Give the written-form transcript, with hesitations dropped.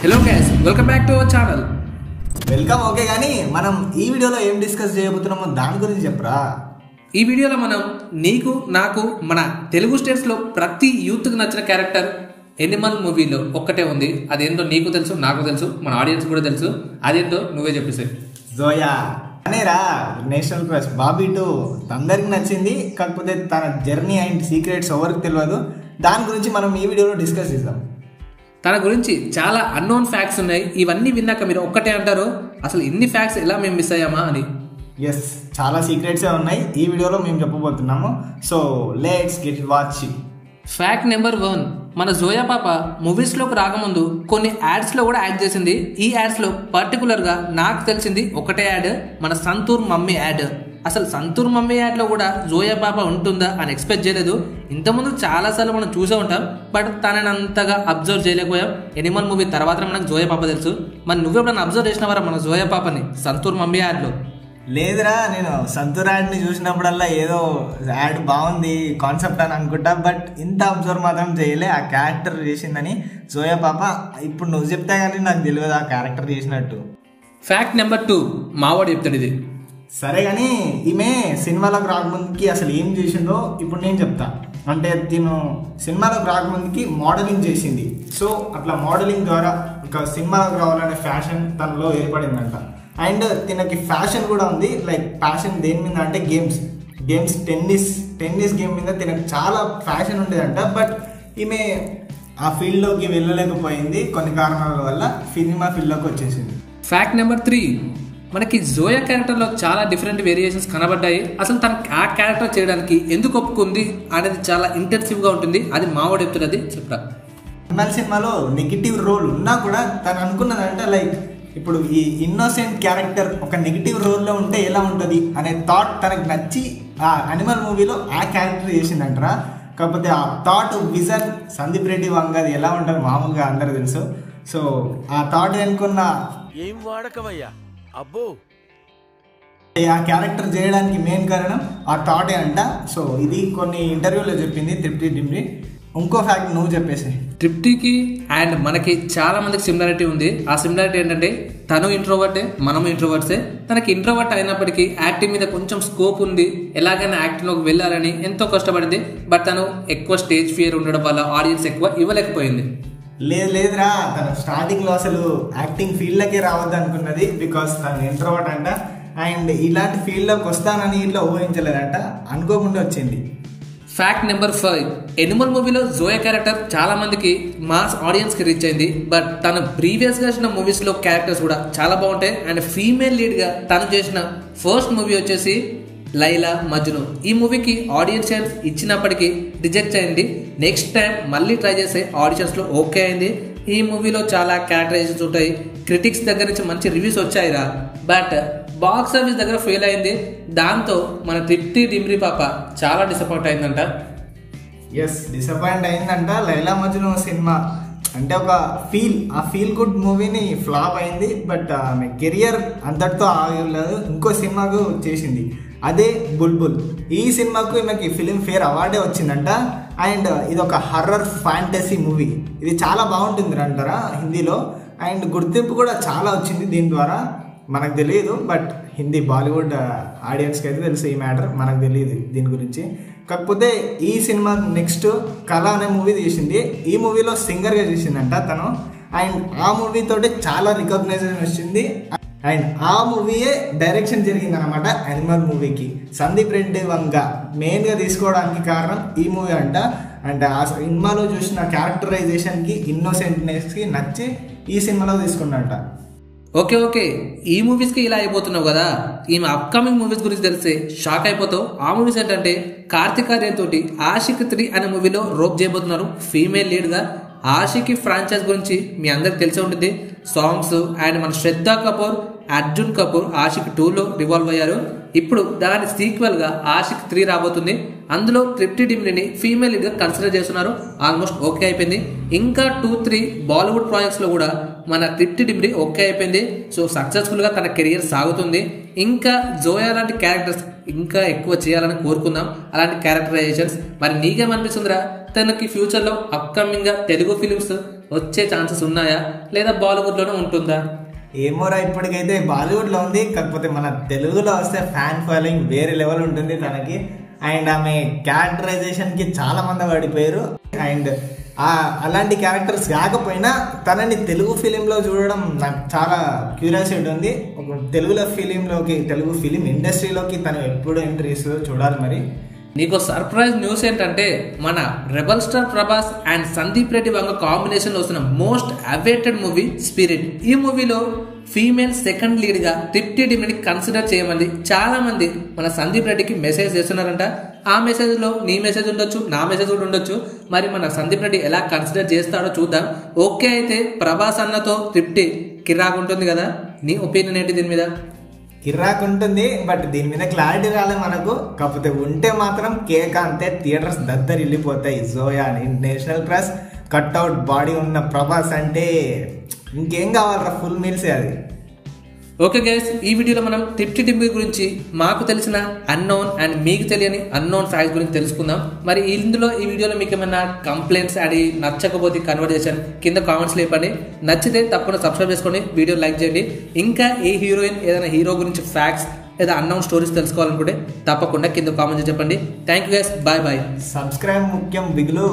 Hello guys, welcome back to our channel. Welcome. Okay, కానీ మనం ఈ వీడియోలో ఏం డిస్కస్ చేయబోతున్నామో దాని గురించి చెప్పరా. ఈ వీడియోలో మనం నీకు నాకు మన తెలుగు స్టేట్స్లో ప్రతి యూత్కి నచ్చిన క్యారెక్టర్ ఎనిమల్ మూవీలో ఒక్కటే ఉంది. అదేంటో నీకు తెలుసు, నాకు తెలుసు, మన ఆడియన్స్ కూడా తెలుసు. అదేంటో నువ్వే చెప్పేసాయి. జోయా అనేరా నేషనల్ క్రష్ బాబీ 2 అందరికి నచ్చింది. కాకపోతే తన జర్నీ అండ్ సీక్రెట్స్ ఎవరికి తెలియదు. దాని గురించి మనం ఈ వీడియోలో డిస్కస్ చేద్దాం. తన గురించి చాలా అన్నోన్ ఫ్యాక్ట్స్ ఉన్నాయి. ఇవన్నీ విన్నాక మీరు ఒక్కటే అంటారు, అసలు ఇన్ని ఫ్యాక్ట్స్ ఎలా మేము మిస్ అయ్యామా అని. ఎస్, చాలా సీక్రెట్సే ఉన్నాయి ఈ వీడియోలో మేము చెప్పబోతున్నాము. So let's get watch. Fact number 1, మన జోయా పాప మూవీస్లోకి రాకముందు కొన్ని యాడ్స్లో కూడా యాడ్ చేసింది. ఈ యాడ్స్లో పర్టికులర్గా నాకు తెలిసింది ఒకటే యాడ్, మన సంతూర్ మమ్మీ యాడ్. అసలు సంతూర్ మమ్మీ యాడ్లో కూడా జోయా పాప ఉంటుందా అని ఎక్స్పెక్ట్ చేయలేదు. ఇంతకుముందు చాలాసార్లు మనం చూసే ఉంటాం, బట్ తనని అంతగా అబ్జర్వ్ చేయలేకపోయాం. ఎనిమల్ మూవీ తర్వాత మనకు జోయా పాప తెలుసు. మరి నువ్వెప్పుడన్నా అబ్జర్వ్ చేసినవారా మన జోయా పాపని సంతూర్ మమ్మీ యాడ్లో? లేదురా, నేను సంతూర్ యాడ్ని చూసినప్పుడల్లా ఏదో యాడ్ బాగుంది కాన్సెప్ట్ అని అనుకుంటా, బట్ ఇంత అబ్జర్వ్ మాత్రం చేయలే ఆ క్యారెక్టర్ చేసిందని జోయా పాప. ఇప్పుడు నువ్వు చెప్తే కానీ నాకు తెలియదు ఆ క్యారెక్టర్ చేసినట్టు. ఫ్యాక్ట్ నెంబర్ 2, మావాడు చెప్తాడు ఇది. సరే, కానీ ఈమె సినిమాలోకి రాకముందుకి అసలు ఏం చేసిందో ఇప్పుడు నేను చెప్తా. అంటే తిను సినిమాలోకి రాకముందుకి మోడలింగ్ చేసింది. సో అట్లా మోడలింగ్ ద్వారా ఒక సినిమాలోకి రావాలనే ఫ్యాషన్ తనలో ఏర్పడిందంట. అండ్ తినకి ఫ్యాషన్ కూడా ఉంది. లైక్ ఫ్యాషన్ దేని మీద అంటే గేమ్స్ టెన్నిస్ గేమ్ మీద తినకు చాలా ఫ్యాషన్ ఉండేదంట. బట్ ఈమె ఆ ఫీల్డ్లోకి వెళ్ళలేకపోయింది కొన్ని కారణాల వల్ల. సినిమా ఫీల్డ్లోకి వచ్చేసింది. ఫ్యాక్ట్ నెంబర్ 3, మనకి జోయా క్యారెక్టర్లో చాలా డిఫరెంట్ వేరియేషన్స్ కనబడ్డాయి. అసలు తన ఆ క్యారెక్టర్ చేయడానికి ఎందుకు ఒప్పుకుంది అనేది చాలా ఇంటెన్సివ్గా ఉంటుంది. అది మావాడు చెప్తున్నది చెప్పరా. అమ్మాయిల సినిమాలో నెగిటివ్ రోల్ ఉన్నా కూడా తను అనుకున్నదంటే లైక్ ఇప్పుడు ఈ ఇన్నోసెంట్ క్యారెక్టర్ ఒక నెగిటివ్ రోల్లో ఉంటే ఎలా ఉంటుంది అనే థాట్ తనకు నచ్చి ఆ అనిమల్ మూవీలో ఆ క్యారెక్టర్ చేసిందంటారా. కాకపోతే ఆ థాట్ విజన్ సందీప్ రెడ్డి వంగది ఎలా ఉంటుంది మామూలుగా అందరూ తెలుసు. సో ఆ థాట్ అనుకున్న ఏం వాడకమయ్యా అబ్బో ఆ క్యారెక్టర్ చేయడానికి మెయిన్ కారణం ఆ థాటే అంట. సో ఇది కొన్ని ఇంటర్వ్యూలో చెప్పింది తృప్తి డిమ్రి. ఇంకో ఫ్యాక్ట్ నువ్వు చెప్పేసి. తృప్తికి అండ్ మనకి చాలా మందికి సిమిలారిటీ ఉంది. ఆ సిమిలారిటీ ఏంటంటే తను ఇంట్రోవర్టే, మనం ఇంట్రోవర్ట్సే. తనకి ఇంట్రోవర్ట్ అయినప్పటికీ యాక్టింగ్ మీద కొంచెం స్కోప్ ఉంది. ఎలాగైనా యాక్టింగ్లోకి వెళ్ళాలని ఎంతో కష్టపడింది. బట్ తను ఎక్కువ స్టేజ్ ఫియర్ ఉండడం వల్ల ఆడియన్స్ ఎక్కువ ఇవ్వలేకపోయింది. లేదురా, తను స్టార్టింగ్లో అసలు యాక్టింగ్ ఫీల్డ్లోకే రావద్దు అనుకున్నది. బికాస్ తను ఇంట్రోవర్ట్ అంట. అండ్ ఇలాంటి ఫీల్డ్లోకి వస్తానని ఇట్లా ఊహించలేదంట, అనుకోకుండా వచ్చింది. ఫ్యాక్ట్ నెంబర్ 5, ఎనిమల్ మూవీలో జోయా క్యారెక్టర్ చాలా మందికి మాస్ ఆడియన్స్కి రీచ్ అయింది. బట్ తను ప్రీవియస్గా చేసిన మూవీస్లో క్యారెక్టర్స్ కూడా చాలా బాగుంటాయి. అండ్ ఫీమేల్ లీడ్గా తను చేసిన ఫస్ట్ మూవీ వచ్చేసి లైలా మజ్ను. ఈ మూవీకి ఆడియన్స్ ఛాన్స్ ఇచ్చినప్పటికీ రిజెక్ట్ అయింది. నెక్స్ట్ టైం మళ్ళీ ట్రై చేసే ఆడిషన్స్లో ఓకే అయింది. ఈ మూవీలో చాలా క్యారెక్టరైజేషన్స్ ఉంటాయి. క్రిటిక్స్ దగ్గర నుంచి మంచి రివ్యూస్ వచ్చాయిరా. బట్ బాక్స్ ఆఫీస్ దగ్గర ఫెయిల్ అయింది. దాంతో మన తృప్తి డిమ్రి పాప చాలా డిసప్పాయింట్ అయిందంట. ఎస్, డిసప్పాయింట్ అయిందంట. లైలా మజ్ను సినిమా అంటే ఒక ఫీల్ గుడ్ మూవీని ఫ్లాప్ అయింది. బట్ ఆమె కెరియర్ అంతటితో ఆగలేదు. ఇంకో సినిమాకు చేసింది, అదే బుల్బుల్. ఈ సినిమాకు ఈమెకి ఫిలిం ఫేర్ అవార్డే వచ్చిందంట. అండ్ ఇది ఒక హర్రర్ ఫ్యాంటసీ మూవీ. ఇది చాలా బాగుంటుంది అంటారా హిందీలో. అండ్ గుర్తింపు కూడా చాలా వచ్చింది దీని ద్వారా. మనకు తెలియదు, బట్ హిందీ బాలీవుడ్ ఆడియన్స్కి అయితే తెలుసు ఈ మ్యాటర్. మనకు తెలియదు దీని గురించి. కాకపోతే ఈ సినిమా నెక్స్ట్ కళ అనే మూవీ తీసింది. ఈ మూవీలో సింగర్గా చేసిందంట తను. అండ్ ఆ మూవీతోటి చాలా రికగ్నైజేషన్ వచ్చింది. అండ్ ఆ మూవీయే డైరెక్షన్ జరిగింది అనమాట అనిమల్ మూవీకి. సందీప్ రెడ్డి వంగ మెయిన్గా తీసుకోవడానికి కారణం ఈ మూవీ అంట. అండ్ ఆ సినిమాలో చూసిన క్యారెక్టరైజేషన్కి ఇన్నోసెంట్నెస్కి నచ్చి ఈ సినిమాలో తీసుకున్నట్ట. ఓకే, ఈ మూవీస్కి ఇలా అయిపోతున్నావు కదా. ఈమె అప్కమింగ్ మూవీస్ గురించి తెలిస్తే షాక్ అయిపోతావు. ఆ మూవీస్ ఏంటంటే కార్తిక్ ఆర్యన్ తోటి ఆషిక్ 3 అనే మూవీలో రోప్ చేయబోతున్నారు ఫీమేల్ లీడ్గా. ఆషికి ఫ్రాంచైజ్ గురించి మీ అందరికి తెలిసి ఉంటుంది. సాంగ్స్ అండ్ మన శ్రద్ధా కపూర్, అర్జున్ కపూర్ ఆషిక్ 2లో రివాల్వ్ అయ్యారు. ఇప్పుడు దాని సీక్వెల్గా ఆషిక్ 3 రాబోతుంది. అందులో తృప్తి డిమ్రిని ఫీమేల్ లీడ్గా కన్సిడర్ చేస్తున్నారు. ఆల్మోస్ట్ ఓకే అయిపోయింది. ఇంకా 2-3 బాలీవుడ్ ప్రాజెక్ట్స్లో కూడా మన తృప్తి డిమ్రి ఓకే అయిపోయింది. సో సక్సెస్ఫుల్గా తన కెరియర్ సాగుతుంది. ఇంకా జోయా లాంటి క్యారెక్టర్స్ ఇంకా ఎక్కువ చేయాలని కోరుకుందాం, అలాంటి క్యారెక్టరైజేషన్స్. మరి నీకేమనిపిస్తుందిరా? తనకి ఫ్యూచర్లో అప్కమింగ్గా తెలుగు ఫిలిమ్స్ వచ్చే ఛాన్సెస్ ఉన్నాయా లేదా బాలీవుడ్లోనే ఉంటుందా? ఏమోరా, ఇప్పటికైతే బాలీవుడ్లో ఉంది. కాకపోతే మన తెలుగులో వస్తే ఫ్యాన్ ఫాలోయింగ్ వేరే లెవెల్ ఉంటుంది తనకి. అండ్ ఆమె క్యారెక్టరైజేషన్కి చాలా మంది పడిపోయారు. అండ్ అలాంటి క్యారెక్టర్స్ కాకపోయినా తనని తెలుగు ఫిలింలో చూడడం నాకు చాలా క్యూరియాసిటీ ఉంది. ఒక తెలుగు ఫిలిం ఇండస్ట్రీలోకి తను ఎప్పుడు ఎంట్రీ ఇస్తుందో చూడాలి. మరి నీకు సర్ప్రైజ్ న్యూస్ ఏంటంటే మన rebel star Prabhas and Sandeep Reddy Vanga కాంబినేషన్లో వస్తున్న మోస్ట్ అవైటెడ్ మూవీ స్పిరిట్. ఈ మూవీలో ఫీమేల్ సెకండ్ లీడ్గా తిప్టి డిమిని కన్సిడర్ చేయమంది చాలా మంది మన సందీప్ రెడ్డికి మెసేజ్ చేస్తున్నారంట. ఆ మెసేజ్లో నీ మెసేజ్ ఉండొచ్చు, నా మెసేజ్ కూడా ఉండొచ్చు. మరి మన సందీప్ రెడ్డి ఎలా కన్సిడర్ చేస్తాడో చూద్దాం. ఓకే అయితే ప్రభాస్ అన్నతో తిప్టి కిరాక్ ఉంటుంది కదా, నీ ఒపీనియన్ ఏంటి దీని మీద? కిరాక్ ఉంటుంది, బట్ దీని మీద క్లారిటీ రాలేదు మనకు. కాకపోతే ఉంటే మాత్రం కేక అంతే, థియేటర్స్ దద్దరిల్లిపోతాయి. Zoya national crush, cutout body ఉన్న ప్రభాస్ అంటే ఇంకేం కావాలరా, ఫుల్ మీల్సే అది. ఓకే గైస్, ఈ వీడియోలో మనం తిప్టి టింబి గురించి మాకు తెలిసిన అన్నోన్ అండ్ మీకు తెలియని అన్నోన్ ఫ్యాక్ట్స్ గురించి తెలుసుకుందాం. మరి ఈ వీడియోలో మీకు ఏమైనా కంప్లైంట్స్ అడి నచ్చకపోతే కన్వర్జేషన్ కింద కామెంట్స్ లేపండి. నచ్చితే తప్పకుండా సబ్స్క్రైబ్ చేసుకోండి, వీడియో లైక్ చేయండి. ఇంకా ఏ హీరోయిన్ ఏదైనా హీరో గురించి ఫ్యాక్ట్స్ లేదా అన్నోన్ స్టోరీస్ తెలుసుకోవాలనుకుంటే తప్పకుండా కింద కామెంట్స్ చెప్పండి. Thank you guys, bye bye. Subscribe ముఖ్యం బిగులు.